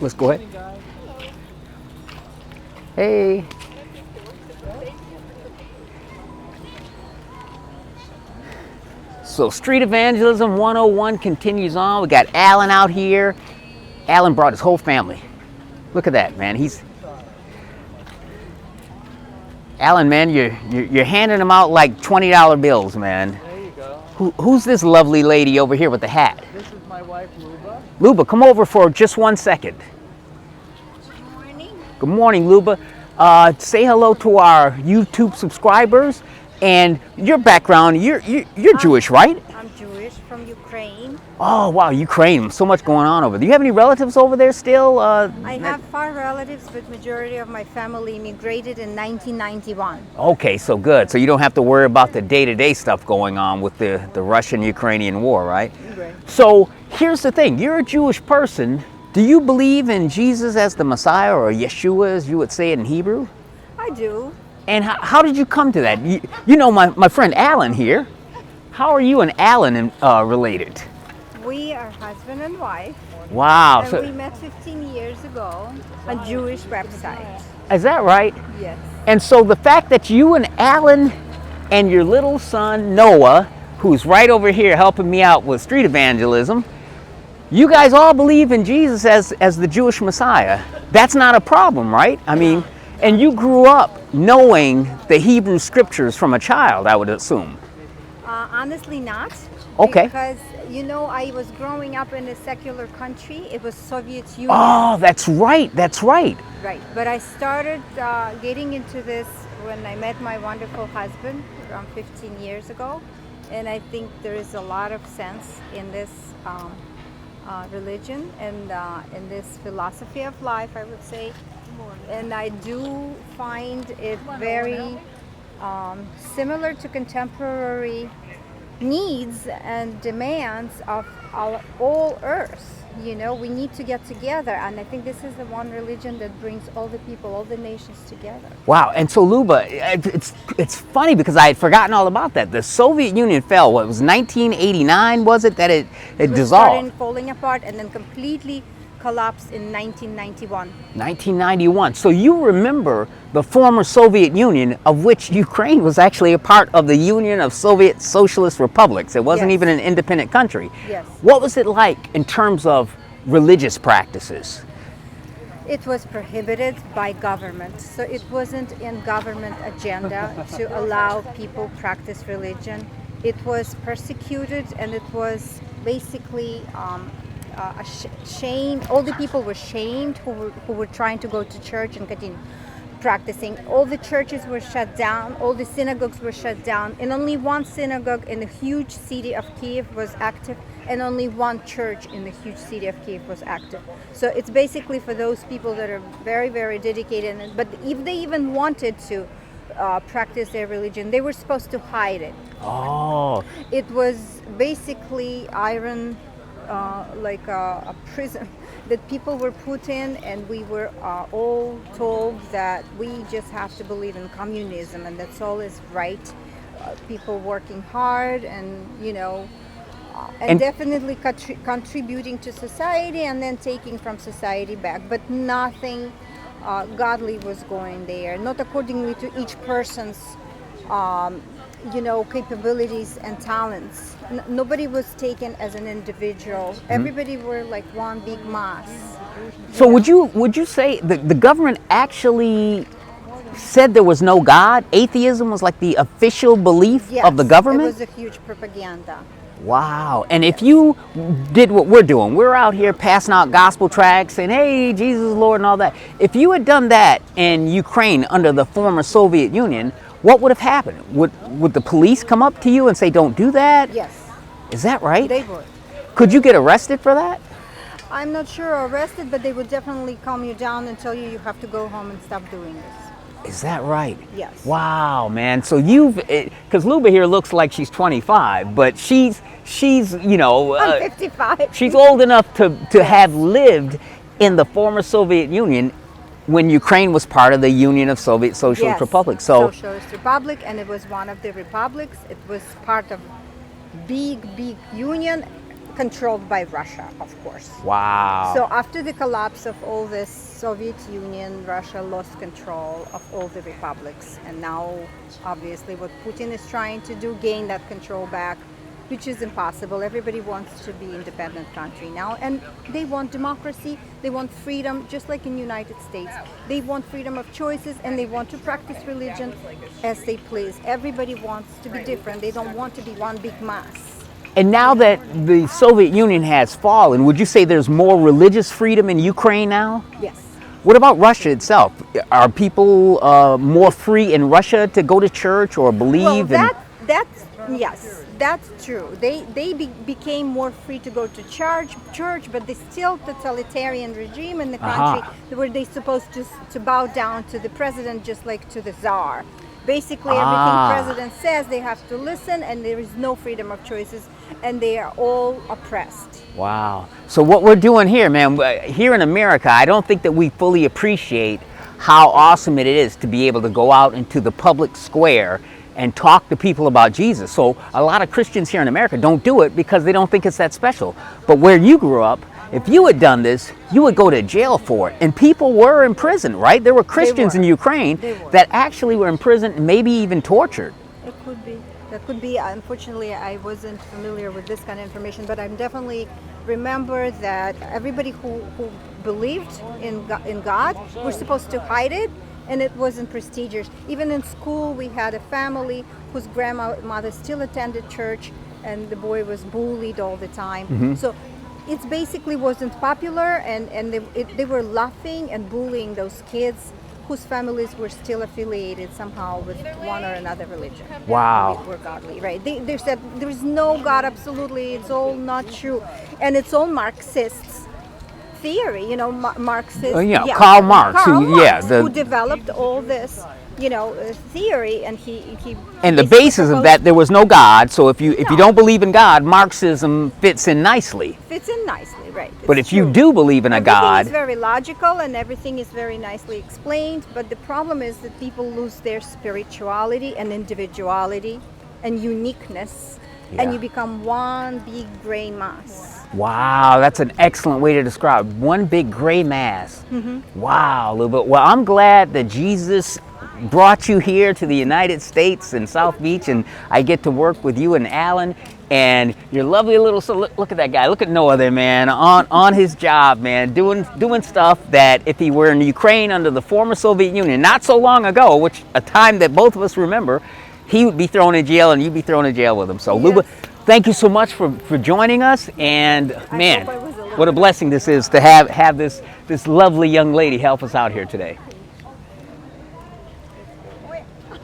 let's go ahead. Hey. So Street Evangelism 101 continues on. We got Alan out here. Alan brought his whole family. Look at that, man. Alan, man, you're handing them out like $20 bills, man. There you go. Who's this lovely lady over here with the hat? This is my wife, Luba. Luba, come over for just 1 second. Good morning. Good morning, Luba. Say hello to our YouTube subscribers and your background. You're Jewish, right? I'm Jewish from Ukraine. Oh, wow, Ukraine. So much going on over there. Do you have any relatives over there still? I have far relatives, but majority of my family immigrated in 1991. Okay, so good. So you don't have to worry about the day-to-day stuff going on with the Russian-Ukrainian war, right? Right. So here's the thing. You're a Jewish person. Do you believe in Jesus as the Messiah, or Yeshua, as you would say it in Hebrew? I do. And how did you come to that? You know my friend Alan here. How are you and Alan related? We are husband and wife. Wow. And So, we met 15 years ago on a Jewish website. is that right? Yes. And so the fact that you and Alan and your little son Noah, who's right over here helping me out with street evangelism, you guys all believe in Jesus as the Jewish Messiah. That's not a problem, right? I mean, and you grew up knowing the Hebrew scriptures from a child, I would assume. Honestly not. Okay. Because, you know, I was growing up in a secular country. It was Soviet Union. Oh, that's right. That's right. Right. But I started getting into this when I met my wonderful husband around 15 years ago. And I think there is a lot of sense in this religion and in this philosophy of life, I would say. And I do find it very similar to contemporary needs and demands of all Earth. You know, we need to get together, and I think this is the one religion that brings all the people, all the nations together. Wow. And so Luba, it's funny because I had forgotten all about that. The Soviet Union fell. What, it was 1989, was it, that it dissolved? Started falling apart and then completely collapsed in 1991. 1991. So you remember the former Soviet Union, of which Ukraine was actually a part of the Union of Soviet Socialist Republics. It wasn't Yes. even an independent country. Yes. What was it like in terms of religious practices? It was prohibited by government, so it wasn't in government agenda to allow people practice religion. It was persecuted, and it was basically shame. All the people were shamed who were trying to go to church and continue practicing. All the churches were shut down, all the synagogues were shut down, and only one synagogue in the huge city of Kiev was active, and only one church in the huge city of Kiev was active. So it's basically for those people that are very, very dedicated, but if they even wanted to practice their religion, they were supposed to hide it. Oh. It was basically iron, like a prison that people were put in, and we were all told that we just have to believe in communism, and that's all is right. People working hard, and you know, and definitely contributing to society, and then taking from society back, but nothing godly was going there, not accordingly to each person's you know, capabilities and talents. Nobody was taken as an individual. Everybody were like one big mass. So would you say the government actually said there was no God? Atheism was like the official belief of the government? It was a huge propaganda. Wow. And if you did what we're doing, we're out here passing out gospel tracts saying, hey, Jesus is Lord and all that. If you had done that in Ukraine under the former Soviet Union, what would have happened? Would the police come up to you and say, don't do that? Yes. Is that right? They would. Could you get arrested for that? I'm not sure arrested, but they would definitely calm you down and tell you you have to go home and stop doing this. Is that right? Yes. Wow, man. So because Luba here looks like she's 25, but she's you know, I'm 55. She's old enough to have lived in the former Soviet Union when Ukraine was part of the Union of Soviet Socialist Republics. So Socialist Republic, and it was one of the republics. It was part of big union controlled by Russia, of course. Wow. So after the collapse of all this Soviet Union, Russia lost control of all the republics. And now, obviously, what Putin is trying to do, gain that control back, which is impossible. Everybody wants to be independent country now. And they want democracy, they want freedom, just like in the United States. They want freedom of choices, and they want to practice religion as they please. Everybody wants to be different. They don't want to be one big mass. And now that the Soviet Union has fallen, would you say there's more religious freedom in Ukraine now? Yes. What about Russia itself? Are people more free in Russia to go to church or believe? Well, yes, that's true. They became more free to go to church, but there's still totalitarian regime in the country where they're supposed to bow down to the president just like to the czar. Basically, everything president says, they have to listen, and there is no freedom of choices, and they are all oppressed. Wow. So what we're doing here, man, here in America, I don't think that we fully appreciate how awesome it is to be able to go out into the public square and talk to people about Jesus. So a lot of Christians here in America don't do it because they don't think it's that special. But where you grew up, if you had done this, you would go to jail for it. And people were in prison, right? There were Christians in Ukraine that actually were in prison and maybe even tortured. It could be. That could be. Unfortunately, I wasn't familiar with this kind of information, but I definitely remember that everybody who believed in God were supposed to hide it, and it wasn't prestigious. Even in school, we had a family whose grandmother still attended church, and the boy was bullied all the time. So it basically wasn't popular, and they were laughing and bullying those kids whose families were still affiliated somehow with one or another religion. Wow. Were godly, right? They said there is no God, absolutely, it's all not true. And it's all Marxist theory, you know, Marxist. Karl Marx, who developed all this, theory, and he and the basis of that, there was no God. So if you don't believe in God, Marxism fits in nicely. Right? But if you do believe in a God, everything is very logical and everything is very nicely explained. But the problem is that people lose their spirituality and individuality and uniqueness, and you become one big gray mass. Wow, that's an excellent way to describe it. One big gray mass. Wow, Luba. Well, I'm glad that Jesus brought you here to the United States in South Beach, and I get to work with you and Alan and your lovely little son. Look at that guy. Look at Noah there, man, on his job, man, doing stuff that if he were in Ukraine under the former Soviet Union, not so long ago, which a time that both of us remember, he would be thrown in jail and you'd be thrown in jail with him. So, Luba, thank you so much for joining us, and man, what a blessing this is to have this lovely young lady help us out here today.